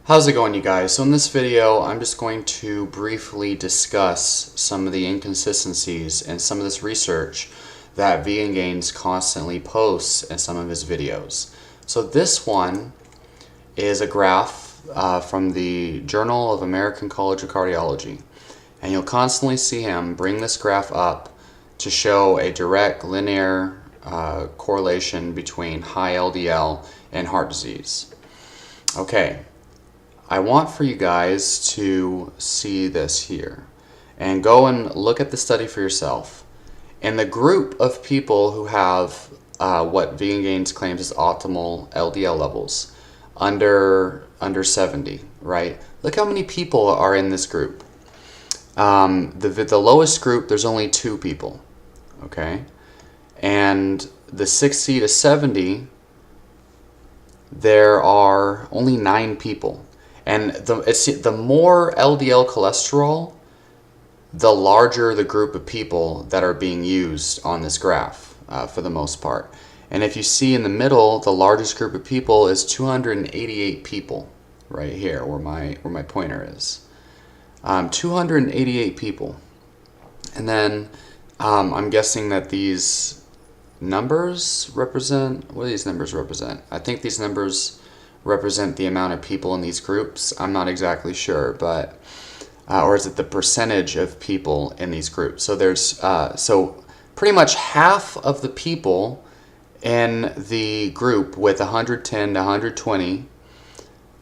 How's it going, you guys? So in this video, I'm just going to briefly discuss some of the inconsistencies and some of this research that Vegan Gains constantly posts in some of his videos. So this one is a graph from the Journal of American College of Cardiology. And you'll constantly see him bring this graph up to show a direct linear correlation between high LDL and heart disease. Okay. I want for you guys to see this here and go and look at the study for yourself. In the group of people who have what Vegan Gains claims is optimal LDL levels under 70, right? Look how many people are in this group. The lowest group, there's only 2 people, okay? And the 60 to 70, there are only 9 people. And the more LDL cholesterol, the larger the group of people that are being used on this graph for the most part. And if you see in the middle, the largest group of people is 288 people right here where my pointer is. 288 people. And then I'm guessing that these numbers represent, what do these numbers represent? I think these numbers represent the amount of people in these groups. I'm not exactly sure, but or is it the percentage of people in these groups? So there's so pretty much half of the people in the group with 110 to 120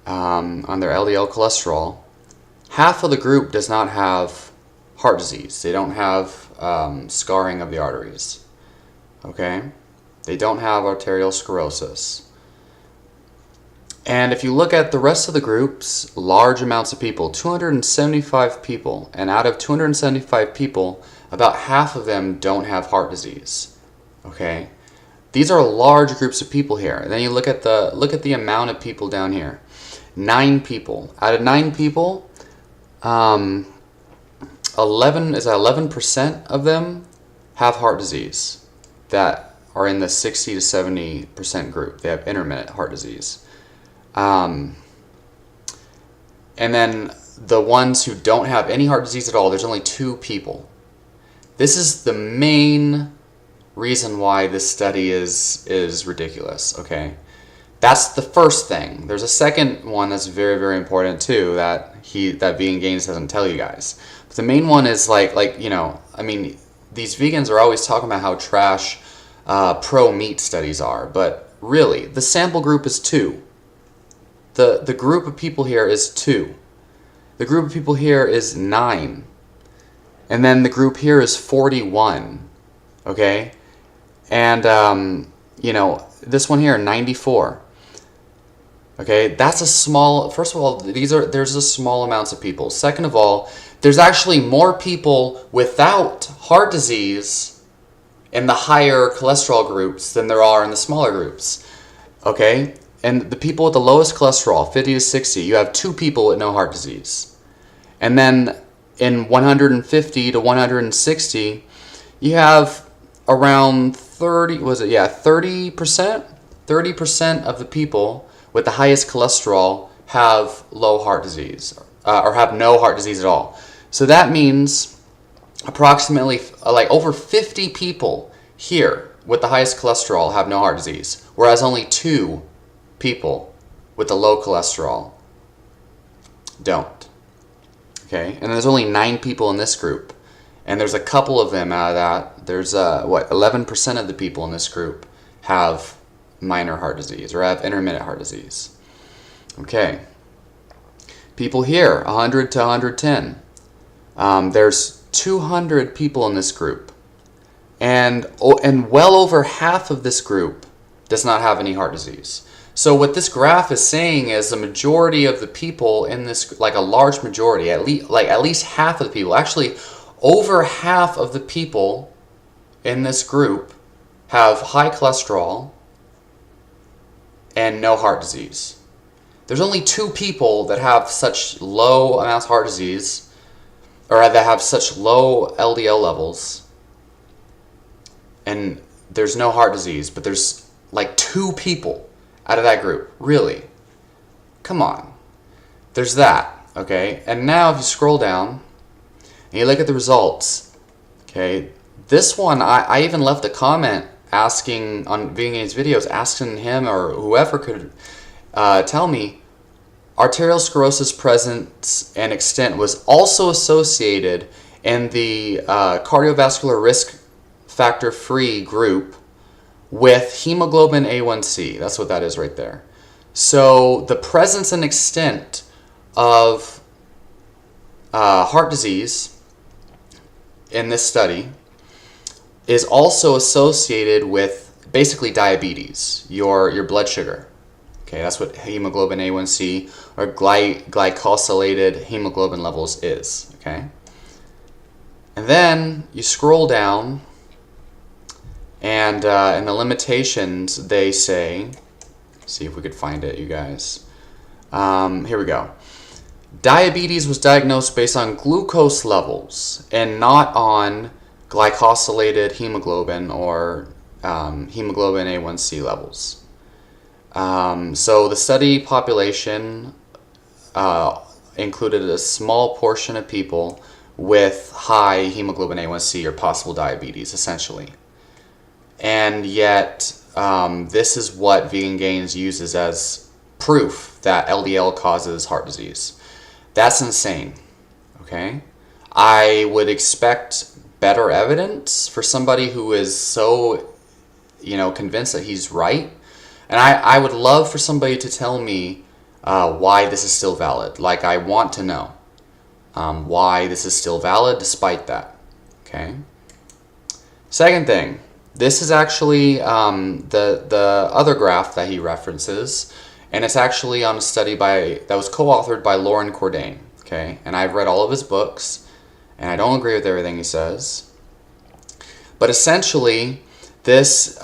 on their LDL cholesterol, half of the group does not have heart disease. They don't have scarring of the arteries. Okay, they don't have arterial sclerosis. And if you look at the rest of the groups, large amounts of people, 275 people, and out of 275 people, about half of them don't have heart disease. Okay, these are large groups of people here. And then you look at the amount of people down here. 9 people. Out of 9 people, 11% of them have heart disease that are in the 60 to 70% group. They have intermittent heart disease. And then the ones who don't have any heart disease at all, there's only 2 people. This is the main reason why this study is ridiculous, okay? That's the first thing. There's a second one that's very, very important too that Vegan Gains doesn't tell you guys. But the main one is like, you know, I mean, these vegans are always talking about how trash pro-meat studies are, but really, the sample group is 2. The group of people here is 2. The group of people here is 9. And then the group here is 41. Okay? And, you know, this one here, 94. Okay? That's a small, first of all, there's a small amounts of people. Second of all, there's actually more people without heart disease in the higher cholesterol groups than there are in the smaller groups. Okay? And the people with the lowest cholesterol, 50 to 60, you have 2 people with no heart disease. And then in 150 to 160, you have around 30%? 30% of the people with the highest cholesterol have low heart disease, or have no heart disease at all. So that means approximately like over 50 people here with the highest cholesterol have no heart disease, whereas only 2 people with the low cholesterol don't. Okay, and there's only 9 people in this group, and there's a couple of them out of that. There's 11% of the people in this group have minor heart disease or have intermittent heart disease. Okay, people here, 100 to 110. There's 200 people in this group, and well over half of this group does not have any heart disease. So what this graph is saying is the majority of the people in this, like a large majority, at least half of the people, actually over half of the people in this group have high cholesterol and no heart disease. There's only 2 people that have such low amounts of heart disease, or that have such low LDL levels, and there's no heart disease, but there's like 2 people out of that group. Really? Come on. there's that, okay? And now if you scroll down and you look at the results, okay, this one, I even left a comment asking on Vegan's videos, asking him or whoever could tell me arterial sclerosis presence and extent was also associated in the cardiovascular risk factor free group with hemoglobin A1C. That's what that is right there. So the presence and extent of heart disease in this study is also associated with basically diabetes, your blood sugar. Okay, that's what hemoglobin A1C or glycosylated hemoglobin levels is. Okay, and then you scroll down, and in the limitations they say, see if we could find it, you guys. Here we go. Diabetes was diagnosed based on glucose levels and not on glycosylated hemoglobin or hemoglobin A1C levels. So the study population included a small portion of people with high hemoglobin A1C or possible diabetes, essentially. And yet, this is what Vegan Gains uses as proof that LDL causes heart disease. That's insane, okay? I would expect better evidence for somebody who is so, convinced that he's right. And I would love for somebody to tell me why this is still valid. Like, I want to know why this is still valid despite that, okay? Second thing, this is actually the other graph that he references, and it's actually on a study that was co-authored by Lauren Cordain, okay? And I've read all of his books, and I don't agree with everything he says. But essentially, this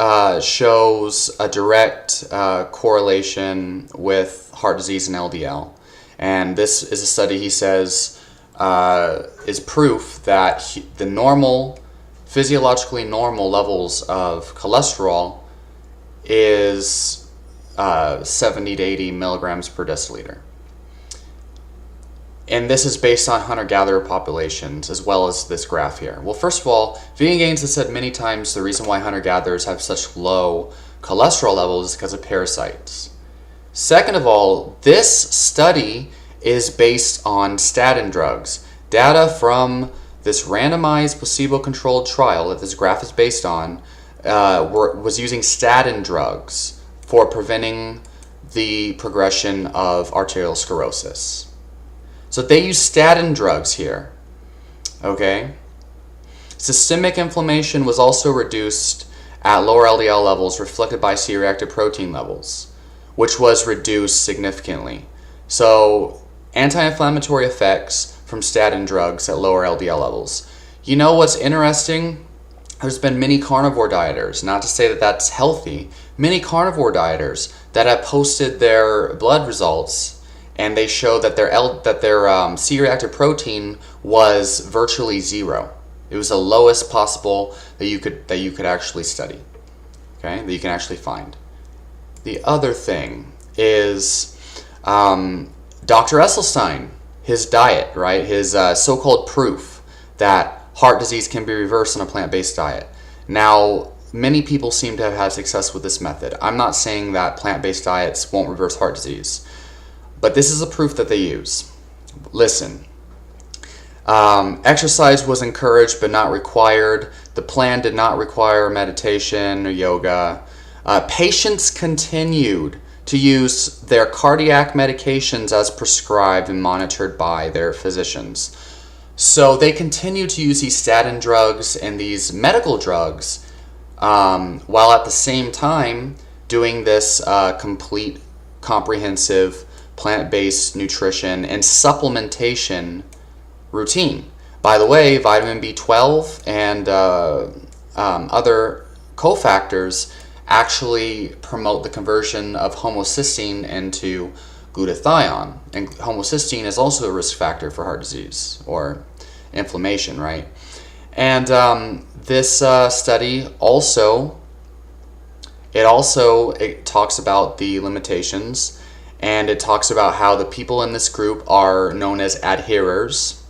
shows a direct correlation with heart disease and LDL. And this is a study, he says, is proof that the normal, physiologically normal levels of cholesterol is 70 to 80 milligrams per deciliter. And this is based on hunter-gatherer populations as well as this graph here. Well, first of all, Vegan Gains has said many times the reason why hunter-gatherers have such low cholesterol levels is because of parasites. Second of all, this study is based on statin drugs. Data from this randomized placebo-controlled trial that this graph is based on was using statin drugs for preventing the progression of arterial sclerosis. So they use statin drugs here, okay? Systemic inflammation was also reduced at lower LDL levels, reflected by C-reactive protein levels, which was reduced significantly. So anti-inflammatory effects from statin drugs at lower LDL levels. You know what's interesting? There's been many carnivore dieters, not to say that that's healthy, many carnivore dieters that have posted their blood results, and they show that their C-reactive protein was virtually zero. It was the lowest possible that you could actually study, okay? That you can actually find. The other thing is Dr. Esselstyn, his diet, right? His so-called proof that heart disease can be reversed on a plant-based diet. Now, many people seem to have had success with this method. I'm not saying that plant-based diets won't reverse heart disease, but this is a proof that they use. Listen, exercise was encouraged but not required. The plan did not require meditation or yoga. Patients continued to use their cardiac medications as prescribed and monitored by their physicians. So they continue to use these statin drugs and these medical drugs while at the same time doing this complete, comprehensive plant-based nutrition and supplementation routine. By the way, vitamin B12 and other cofactors actually promote the conversion of homocysteine into glutathione. And homocysteine is also a risk factor for heart disease or inflammation, right? And this study also talks about the limitations and it talks about how the people in this group are known as adherers.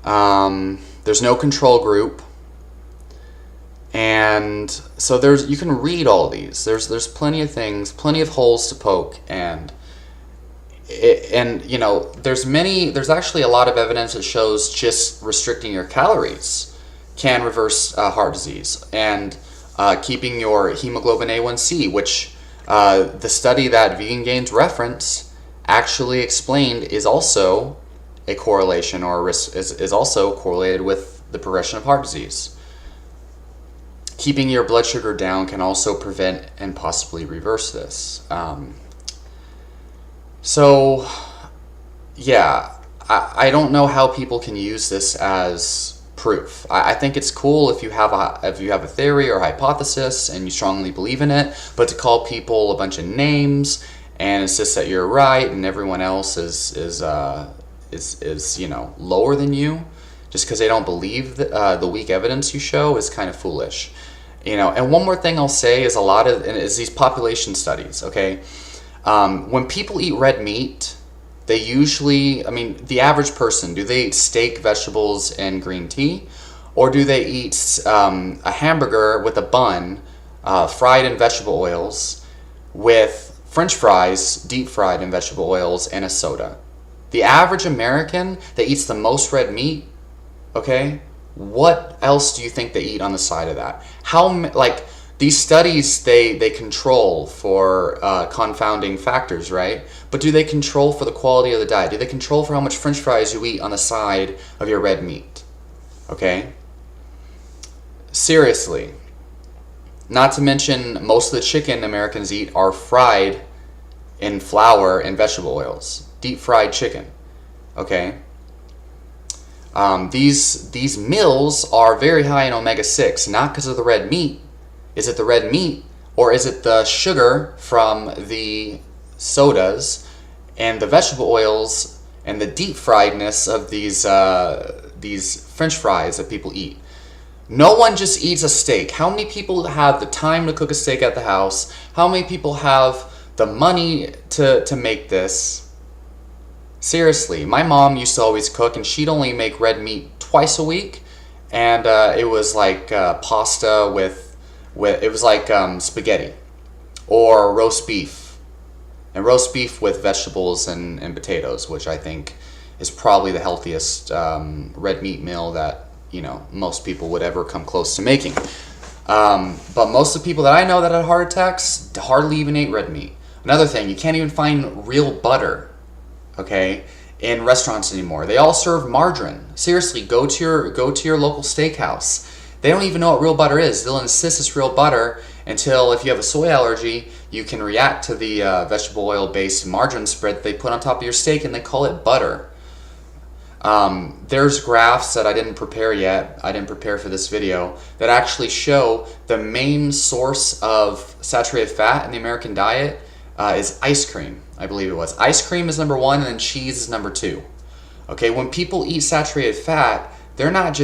There's no control group. And so you can read all these. There's plenty of things, plenty of holes to poke, and there's actually a lot of evidence that shows just restricting your calories can reverse heart disease, and keeping your hemoglobin A1C, which the study that Vegan Gains reference actually explained is also a correlation, or a risk, is also correlated with the progression of heart disease. Keeping your blood sugar down can also prevent and possibly reverse this. So, yeah, I don't know how people can use this as proof. I think it's cool if you have a theory or hypothesis and you strongly believe in it, but to call people a bunch of names and insist that you're right and everyone else is lower than you just because they don't believe the weak evidence you show is kind of foolish. And one more thing I'll say is is these population studies, okay? When people eat red meat, they usually, the average person, do they eat steak, vegetables, and green tea? Or do they eat a hamburger with a bun, fried in vegetable oils, with French fries, deep fried in vegetable oils, and a soda? The average American that eats the most red meat, okay, what else do you think they eat on the side of that? These studies, they control for confounding factors, right? But do they control for the quality of the diet? Do they control for how much French fries you eat on the side of your red meat? Okay? Seriously. Not to mention, most of the chicken Americans eat are fried in flour and vegetable oils. Deep fried chicken. Okay? These meals are very high in omega-6, not because of the red meat. Is it the red meat, or is it the sugar from the sodas and the vegetable oils and the deep friedness of these French fries that people eat? No one just eats a steak. How many people have the time to cook a steak at the house? How many people have the money to make this? Seriously, my mom used to always cook, and she'd only make red meat twice a week, and it was like pasta with it was like spaghetti or roast beef, and roast beef with vegetables and potatoes, which I think is probably the healthiest red meat meal that most people would ever come close to making. But most of the people that I know that had heart attacks hardly even ate red meat. Another thing, you can't even find real butter, okay, in restaurants anymore. They all serve margarine. Seriously, go to your local steakhouse. They don't even know what real butter is. They'll insist it's real butter until, if you have a soy allergy, you can react to the vegetable oil-based margarine spread that they put on top of your steak, and they call it butter. There's graphs that I didn't prepare yet. I didn't prepare for this video, that actually show the main source of saturated fat in the American diet is ice cream. I believe it was. Ice cream is number 1, and then cheese is number 2. Okay, when people eat saturated fat, they're not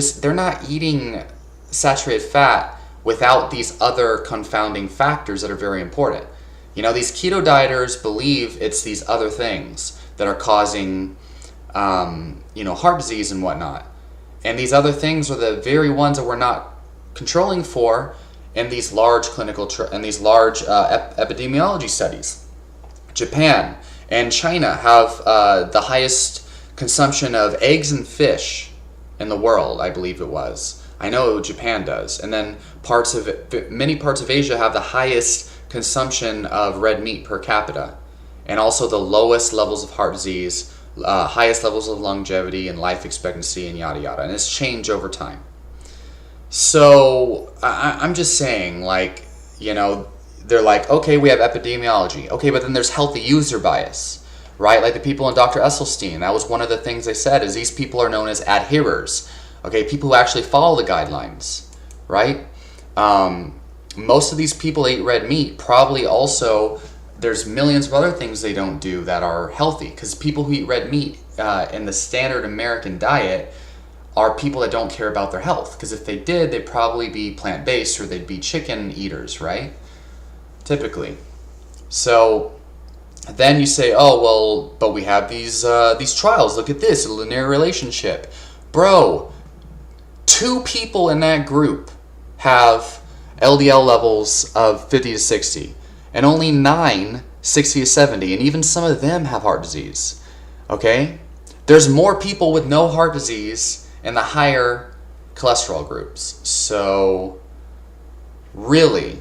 eating saturated fat without these other confounding factors that are very important. These keto dieters believe it's these other things that are causing heart disease and whatnot. And these other things are the very ones that we're not controlling for in these large epidemiology studies. Japan and China have the highest consumption of eggs and fish in the world, I believe it was. I know Japan does. And then many parts of Asia have the highest consumption of red meat per capita, and also the lowest levels of heart disease, highest levels of longevity and life expectancy, and yada yada. And it's changed over time. So I'm just saying, they're like, okay, we have epidemiology. Okay, but then there's healthy user bias, right? Like the people in Dr. Esselstyn, that was one of the things they said, is these people are known as adherers. Okay, people who actually follow the guidelines, right? Most of these people that eat red meat probably also, there's millions of other things they don't do that are healthy, because people who eat red meat in the standard American diet are people that don't care about their health, because if they did, they'd probably be plant-based, or they'd be chicken eaters, right? Typically. So Then you say, oh, well, but we have these trials. Look at this, a linear relationship. Bro, 2 people in that group have LDL levels of 50 to 60, and only 9, 60 to 70, and even some of them have heart disease. Okay? There's more people with no heart disease in the higher cholesterol groups. So, really,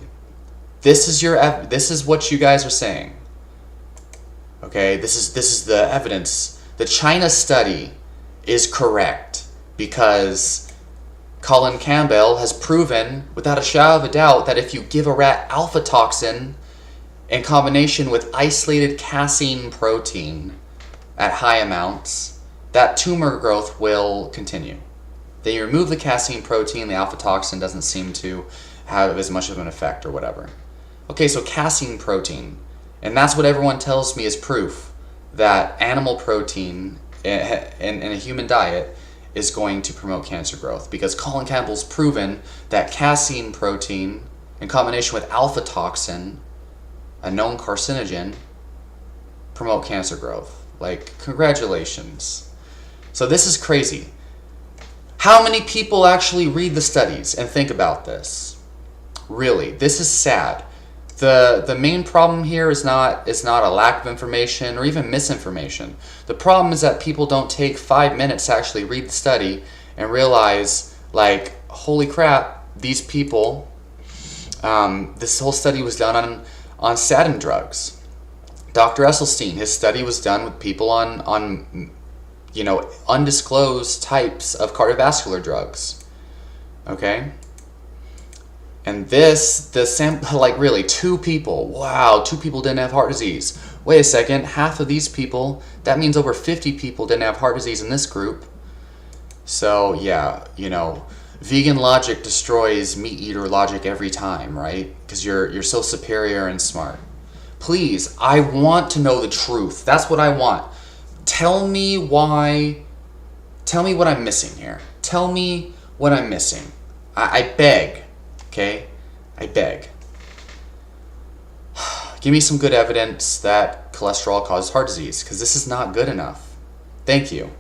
this is what you guys are saying. Okay, this is the evidence. The China study is correct because Colin Campbell has proven without a shadow of a doubt that if you give a rat alpha toxin in combination with isolated casein protein at high amounts, that tumor growth will continue. Then you remove the casein protein, the alpha toxin doesn't seem to have as much of an effect or whatever. Okay, so casein protein. And that's what everyone tells me is proof that animal protein in a human diet is going to promote cancer growth. Because Colin Campbell's proven that casein protein in combination with alpha toxin, a known carcinogen, promote cancer growth. Like, congratulations. So this is crazy. How many people actually read the studies and think about this? Really, this is sad. The main problem here is not a lack of information or even misinformation. The problem is that people don't take 5 minutes to actually read the study and realize, like, holy crap, these people, this whole study was done on statin drugs. Dr. Esselstyn, his study was done with people on undisclosed types of cardiovascular drugs. Okay? And really, 2 people. Wow, 2 people didn't have heart disease. Wait a second, half of these people, that means over 50 people didn't have heart disease in this group. So, yeah, vegan logic destroys meat eater logic every time, right? Because you're so superior and smart. Please, I want to know the truth. That's what I want. Tell me what I'm missing here. Tell me what I'm missing. I beg. Okay? I beg. Give me some good evidence that cholesterol causes heart disease, because this is not good enough. Thank you.